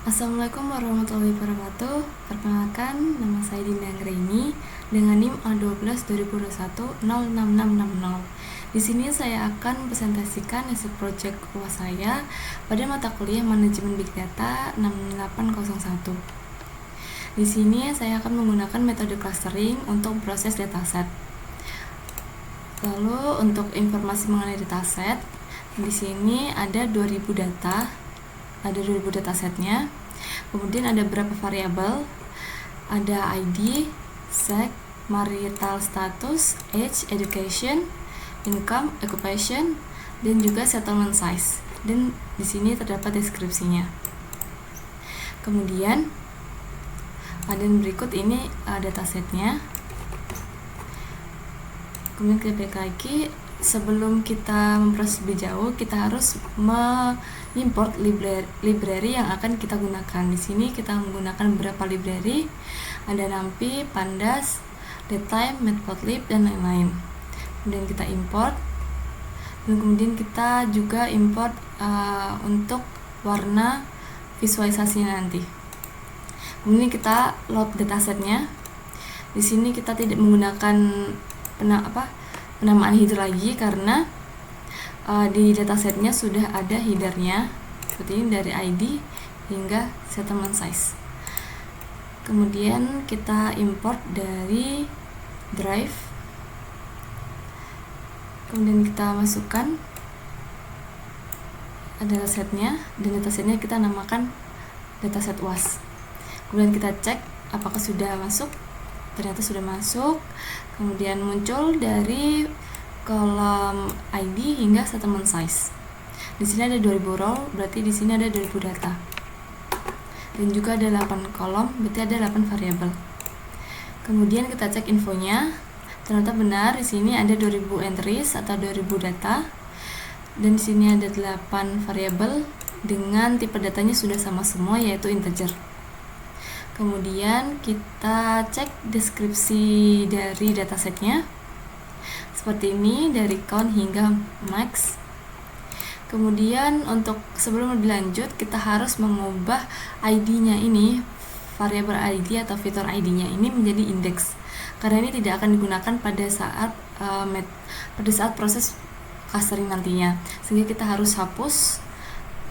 Assalamualaikum warahmatullahi wabarakatuh. Perkenalkan, nama saya Dinda Anggraini dengan NIM A12 2021 06660. Di sini saya akan presentasikan hasil proyek UAS saya pada mata kuliah Manajemen Big Data 6801. Di sini saya akan menggunakan metode clustering untuk proses dataset. Lalu untuk informasi mengenai dataset, di sini ada 2000 data. Ada 2000 datasetnya. Kemudian ada berapa variabel? Ada ID, sex, marital status, age, education, income, occupation, dan juga settlement size. Dan di sini terdapat deskripsinya. Kemudian dan berikut ini datasetnya. Kemudian kita balik lagi. Sebelum kita memproses lebih jauh, kita harus mengimport library yang akan kita gunakan. Di sini kita menggunakan beberapa library, ada NumPy, Pandas, Datetime, Matplotlib, dan lain-lain. Kemudian kita import, dan kemudian kita juga import untuk warna visualisasi nanti. Kemudian kita load datasetnya. Di sini kita tidak menggunakan penamaan header lagi karena di datasetnya sudah ada headernya seperti ini dari ID hingga settlement size. Kemudian kita import dari drive, kemudian kita masukkan datasetnya, dan datasetnya kita namakan dataset UAS. Kemudian kita cek apakah sudah masuk. Ternyata sudah masuk. Kemudian muncul dari kolom ID hingga settlement size. Di sini ada 2000 row, berarti di sini ada 2000 data. Dan juga ada 8 kolom, berarti ada 8 variabel. Kemudian kita cek infonya. Ternyata benar, di sini ada 2000 entries atau 2000 data. Dan di sini ada 8 variabel dengan tipe datanya sudah sama semua, yaitu integer. Kemudian kita cek deskripsi dari datasetnya seperti ini, dari count hingga max. Kemudian untuk sebelum lebih lanjut, kita harus mengubah ID-nya ini, variabel ID atau fitur ID-nya ini menjadi indeks, karena ini tidak akan digunakan pada saat proses clustering nantinya, sehingga kita harus hapus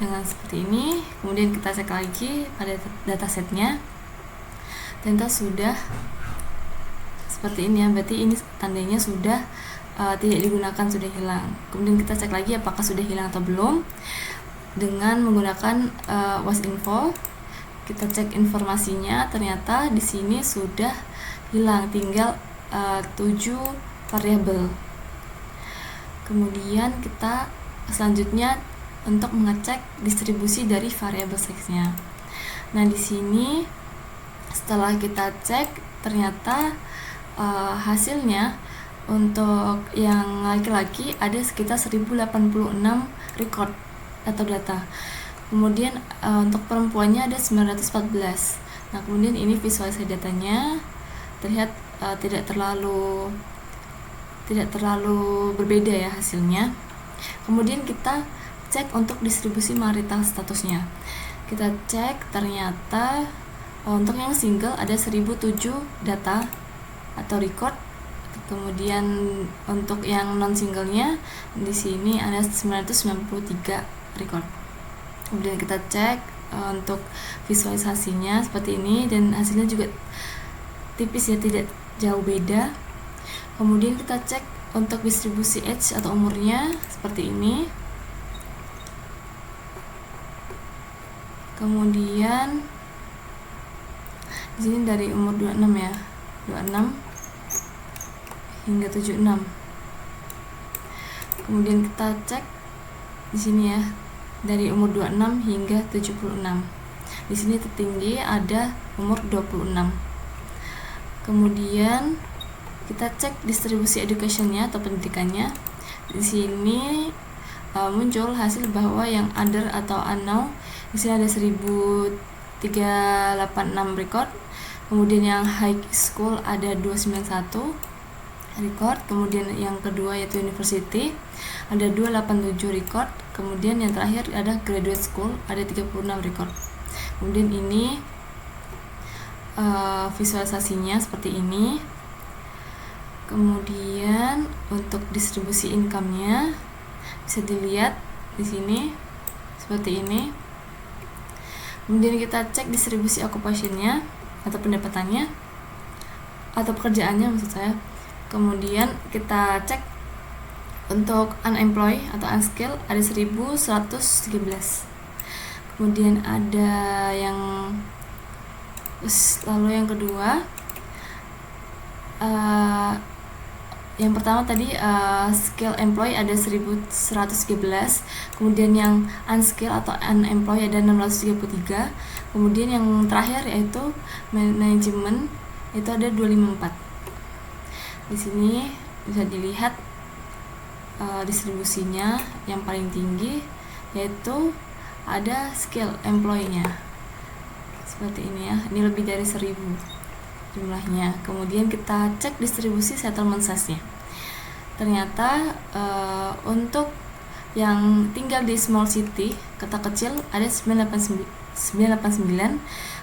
dengan seperti ini. Kemudian kita cek lagi pada datasetnya. Ternyata sudah seperti ini ya, berarti ini tandanya sudah tidak digunakan, sudah hilang. Kemudian kita cek lagi apakah sudah hilang atau belum dengan menggunakan wasinfo. Kita cek informasinya, ternyata di sini sudah hilang, tinggal 7 variabel. Kemudian kita selanjutnya untuk mengecek distribusi dari variabel sex-nya. Nah, di sini setelah kita cek, ternyata hasilnya untuk yang laki-laki ada sekitar 1086 record atau data. Kemudian untuk perempuannya ada 914. Nah, kemudian ini visualisasi datanya terlihat tidak terlalu berbeda ya hasilnya. Kemudian kita cek untuk distribusi marital statusnya. Kita cek, ternyata untuk yang single ada 1007 data atau record. Kemudian untuk yang non singlenya di sini ada 993 record. Kemudian kita cek untuk visualisasinya seperti ini, dan hasilnya juga tipis ya, tidak jauh beda. Kemudian kita cek untuk distribusi age atau umurnya seperti ini. Kemudian di sini dari umur 26 ya, 26 hingga 76. Kemudian kita cek di sini ya, dari umur 26 hingga 76. Di sini tertinggi ada umur 26. Kemudian kita cek distribusi educationnya atau pendidikannya. Di sini muncul hasil bahwa yang under atau unknown di sini ada 1386 record. Kemudian yang high school ada 291 record. Kemudian yang kedua yaitu university ada 287 record. Kemudian yang terakhir ada graduate school ada 36 record. Kemudian ini visualisasinya seperti ini. Kemudian untuk distribusi income-nya bisa dilihat di sini seperti ini. Kemudian kita cek distribusi occupation-nya atau pendapatannya atau pekerjaannya maksud saya. Kemudian kita cek untuk unemployed atau unskilled ada 1113. Kemudian ada yang lalu yang kedua, yang pertama tadi skill employee ada 1113, kemudian yang unskill atau unemployed ada 633, kemudian yang terakhir yaitu manajemen itu ada 254. Di sini bisa dilihat distribusinya. Yang paling tinggi yaitu ada skill employee-nya seperti ini ya, ini lebih dari 1000 jumlahnya. Kemudian kita cek distribusi settlement size-nya. Ternyata untuk yang tinggal di small city, kota kecil ada 989,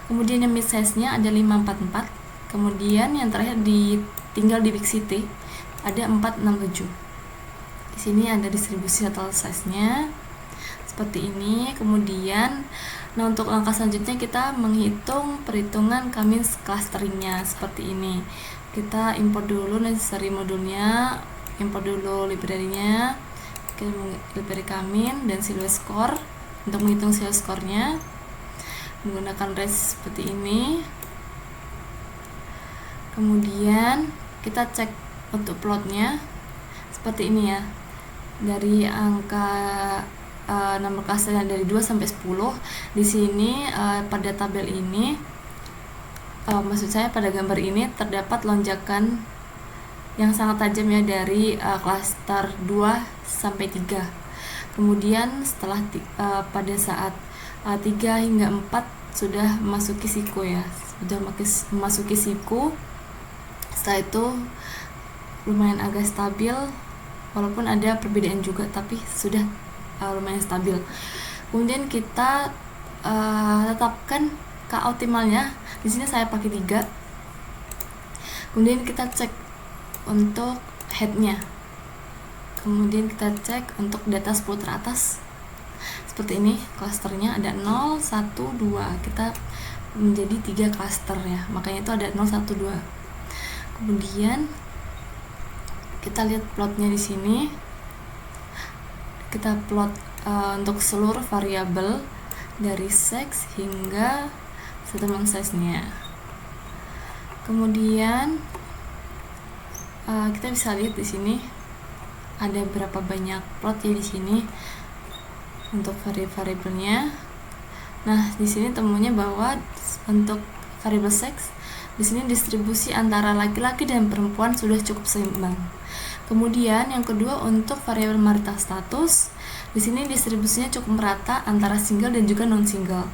kemudian yang mid size-nya ada 544, kemudian yang terakhir tinggal di big city ada 467. Di sini ada distribusi total size-nya seperti ini. Kemudian untuk langkah selanjutnya kita menghitung perhitungan Cummins clustering-nya seperti ini. Kita import dulu necessary modulnya, import dulu library-nya, library Cummins dan silhouette score. Untuk menghitung silhouette score-nya menggunakan range seperti ini. Kemudian kita cek untuk plotnya seperti ini ya, dari angka nomor clusternya dari 2 sampai 10. Di sini pada tabel ini maksud saya pada gambar ini terdapat lonjakan yang sangat tajam ya dari cluster 2 sampai 3. Kemudian setelah pada saat 3 hingga 4 sudah memasuki siku ya, sudah memasuki siku. Setelah itu lumayan agak stabil, walaupun ada perbedaan juga tapi sudah lumayan stabil. Kemudian kita tetapkan K optimalnya. Di sini saya pakai 3. Kemudian kita cek untuk headnya. Kemudian kita cek untuk data 10 teratas. Seperti ini, klasternya ada 0, 1, 2. Kita menjadi 3 klaster ya. Makanya itu ada 0, 1, 2. Kemudian kita lihat plotnya di sini. Kita plot untuk seluruh variabel dari sex hingga settlement size-nya. Kemudian kita bisa lihat di sini ada berapa banyak plot ya di sini untuk variabelnya. Nah, di sini temunya bahwa untuk variabel sex di sini distribusi antara laki-laki dan perempuan sudah cukup seimbang. Kemudian yang kedua untuk variabel marital status, di sini distribusinya cukup merata antara single dan juga non single.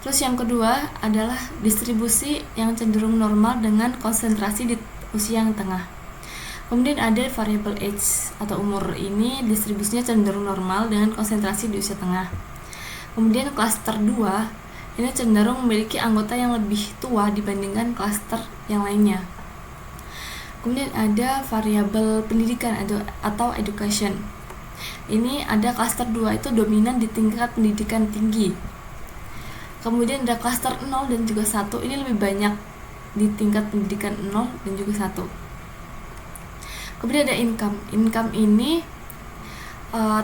Terus yang kedua adalah distribusi yang cenderung normal dengan konsentrasi di usia yang tengah. Kemudian ada variabel age atau umur, ini distribusinya cenderung normal dengan konsentrasi di usia tengah. Kemudian klaster 2 ini cenderung memiliki anggota yang lebih tua dibandingkan klaster yang lainnya. Kemudian ada variabel pendidikan atau education. Ini ada klaster 2 itu dominan di tingkat pendidikan tinggi. Kemudian ada klaster 0 dan juga 1, ini lebih banyak di tingkat pendidikan 0 dan juga 1. Kemudian ada income. Income ini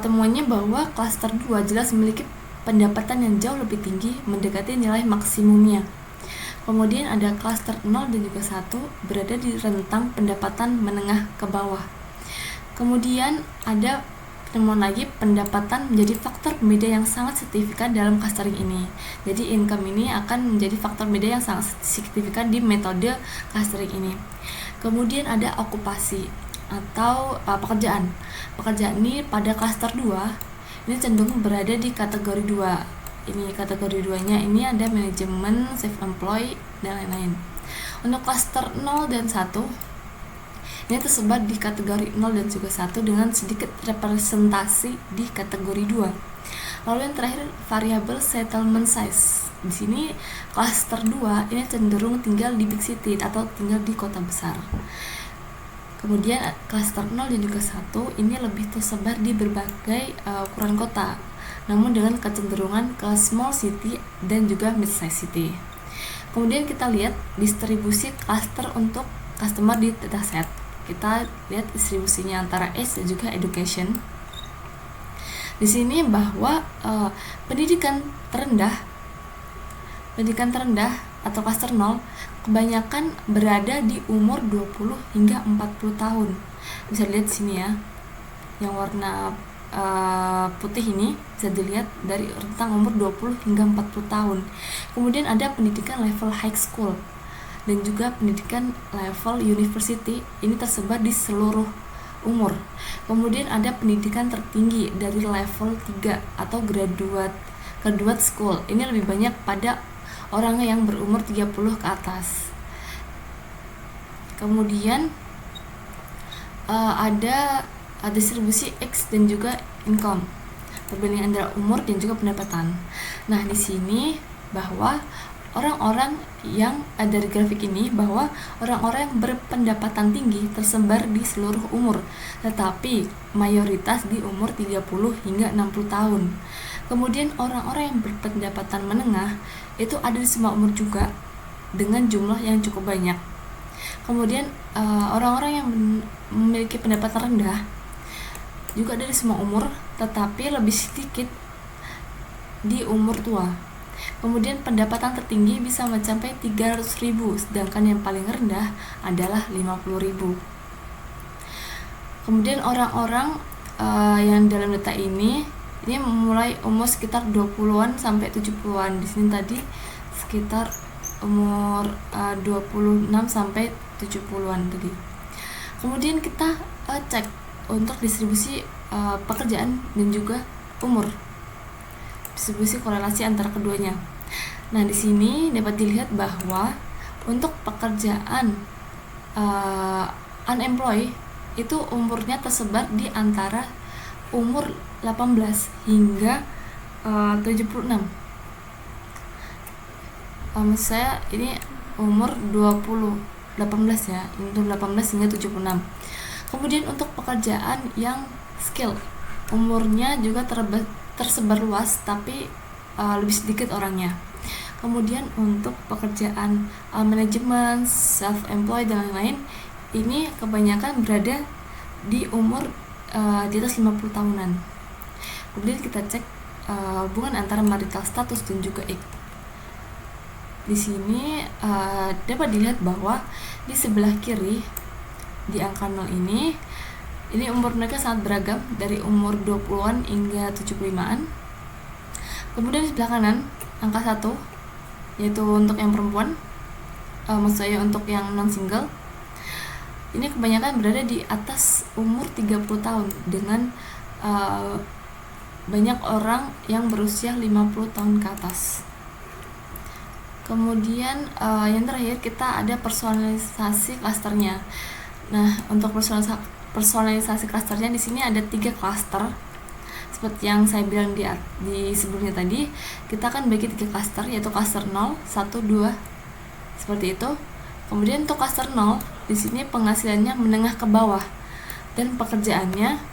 temuannya bahwa klaster 2 jelas memiliki pendapatan yang jauh lebih tinggi, mendekati nilai maksimumnya. Kemudian ada klaster 0 dan juga 1 berada di rentang pendapatan menengah ke bawah. Kemudian ada temuan lagi, pendapatan menjadi faktor pembeda yang sangat signifikan dalam clustering ini. Jadi income ini akan menjadi faktor pembeda yang sangat signifikan di metode clustering ini. Kemudian ada okupasi atau pekerjaan. Pekerjaan ini pada klaster 2 ini cenderung berada di kategori 2. Ini kategori 2-nya ini ada manajemen, self-employed, dan lain-lain. Untuk klaster 0 dan 1 ini tersebar di kategori 0 dan juga 1 dengan sedikit representasi di kategori 2. Lalu yang terakhir variabel settlement size. Di sini klaster 2 ini cenderung tinggal di big city atau tinggal di kota besar. Kemudian klaster 0 dan juga 1 ini lebih tersebar di berbagai ukuran kota, namun dengan kecenderungan ke small city dan juga mid size city. Kemudian kita lihat distribusi klaster untuk customer di dataset. Kita lihat distribusinya antara age dan juga education. Di sini bahwa pendidikan terendah atau klaster 0 kebanyakan berada di umur 20 hingga 40 tahun. Bisa dilihat di sini ya. Yang warna putih ini bisa dilihat dari rentang umur 20 hingga 40 tahun. Kemudian ada pendidikan level high school dan juga pendidikan level university, ini tersebar di seluruh umur. Kemudian ada pendidikan tertinggi dari level 3 atau graduate school. Ini lebih banyak pada orang yang berumur 30 ke atas. Kemudian ada distribusi X dan juga income, perbandingan antara umur dan juga pendapatan. Nah, di sini bahwa orang-orang yang dari grafik ini bahwa orang-orang yang berpendapatan tinggi tersebar di seluruh umur, tetapi mayoritas di umur 30 hingga 60 tahun. Kemudian orang-orang yang berpendapatan menengah itu ada di semua umur juga dengan jumlah yang cukup banyak. Kemudian orang-orang yang memiliki pendapatan rendah juga ada di semua umur, tetapi lebih sedikit di umur tua. Kemudian pendapatan tertinggi bisa mencapai 300.000, sedangkan yang paling rendah adalah 50.000. Kemudian orang-orang yang dalam data ini mulai umur sekitar 20-an sampai 70-an. Di sini tadi sekitar umur 26 sampai 70-an tadi. Kemudian kita cek untuk distribusi pekerjaan dan juga umur, distribusi korelasi antara keduanya. Nah, di sini dapat dilihat bahwa untuk pekerjaan unemployed itu umurnya tersebar di antara umur 18 hingga 76. Maksud saya ini umur 18 ya, untuk 18 hingga 76. Kemudian untuk pekerjaan yang skill, umurnya juga tersebar luas, tapi lebih sedikit orangnya. Kemudian untuk pekerjaan manajemen, self-employed dan lain-lain, ini kebanyakan berada di umur di atas 50 tahunan. Kemudian kita cek hubungan antara marital status dan juga age. Di sini dapat dilihat bahwa di sebelah kiri di angka 0 ini umur mereka sangat beragam, dari umur 20-an hingga 75-an. Kemudian di sebelah kanan angka 1, yaitu untuk yang perempuan, maksud saya untuk yang non-single, ini kebanyakan berada di atas umur 30 tahun dengan banyak orang yang berusia 50 tahun ke atas. Kemudian yang terakhir kita ada personalisasi klasternya. Nah, untuk personalisasi klasternya di sini ada 3 klaster. Seperti yang saya bilang di sebelumnya tadi, kita akan bagi 3 klaster, yaitu klaster 0, 1, 2. Seperti itu. Kemudian untuk klaster 0, di sini penghasilannya menengah ke bawah dan pekerjaannya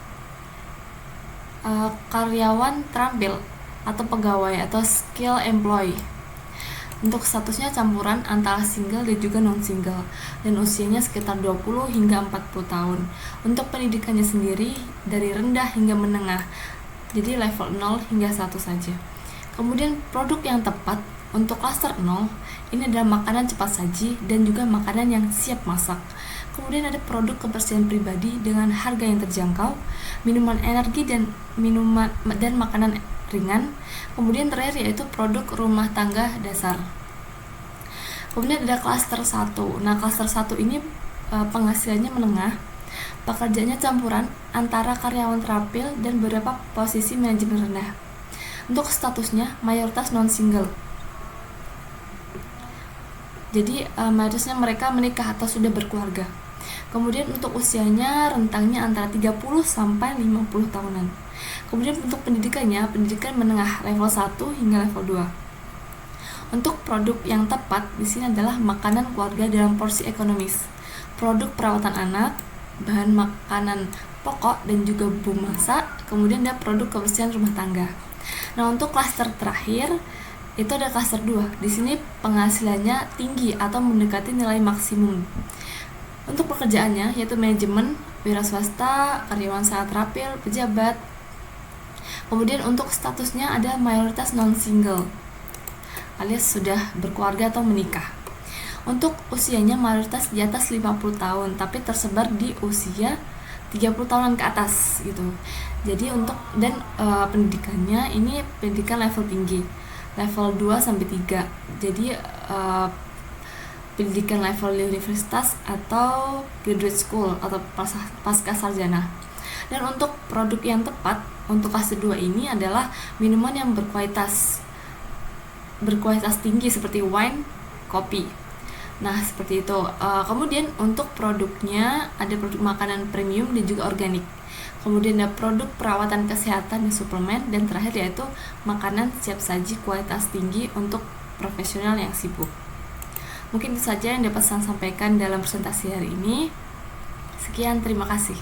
karyawan terampil atau pegawai atau skill employee. Untuk statusnya campuran antara single dan juga non-single, dan usianya sekitar 20 hingga 40 tahun. Untuk pendidikannya sendiri dari rendah hingga menengah, jadi level 0 hingga 1 saja. Kemudian produk yang tepat untuk klaster 0 ini adalah makanan cepat saji dan juga makanan yang siap masak. Kemudian ada produk kebersihan pribadi dengan harga yang terjangkau, minuman energi dan makanan ringan. Kemudian terakhir yaitu produk rumah tangga dasar. Kemudian ada klaster 1. Nah, klaster 1 ini penghasilannya menengah, pekerjaannya campuran antara karyawan terampil dan beberapa posisi manajemen rendah. Untuk statusnya mayoritas non-single. Jadi mayoritasnya mereka menikah atau sudah berkeluarga. Kemudian untuk usianya rentangnya antara 30 sampai 50 tahunan. Kemudian untuk pendidikannya, pendidikan menengah level 1 hingga level 2. Untuk produk yang tepat di sini adalah makanan keluarga dalam porsi ekonomis, produk perawatan anak, bahan makanan pokok dan juga bumbu masak, kemudian ada produk kebersihan rumah tangga. Nah, untuk klaster terakhir itu ada klaster 2. Di sini penghasilannya tinggi atau mendekati nilai maksimum. Untuk pekerjaannya yaitu manajemen, wira swasta, karyawan sangat terampil, pejabat. Kemudian untuk statusnya ada mayoritas non-single alias sudah berkeluarga atau menikah. Untuk usianya mayoritas di atas 50 tahun, tapi tersebar di usia 30 tahunan ke atas gitu. Jadi untuk pendidikannya ini pendidikan level tinggi, level 2 sampai 3. Jadi pendidikan level universitas atau graduate school atau pasca sarjana. Dan untuk produk yang tepat untuk kelas 2 ini adalah minuman yang berkualitas tinggi seperti wine, kopi. Nah, seperti itu. Kemudian untuk produknya ada produk makanan premium dan juga organik. Kemudian ada produk perawatan kesehatan dan suplemen, dan terakhir yaitu makanan siap saji kualitas tinggi untuk profesional yang sibuk. Mungkin itu saja yang dapat saya sampaikan dalam presentasi hari ini. Sekian, terima kasih.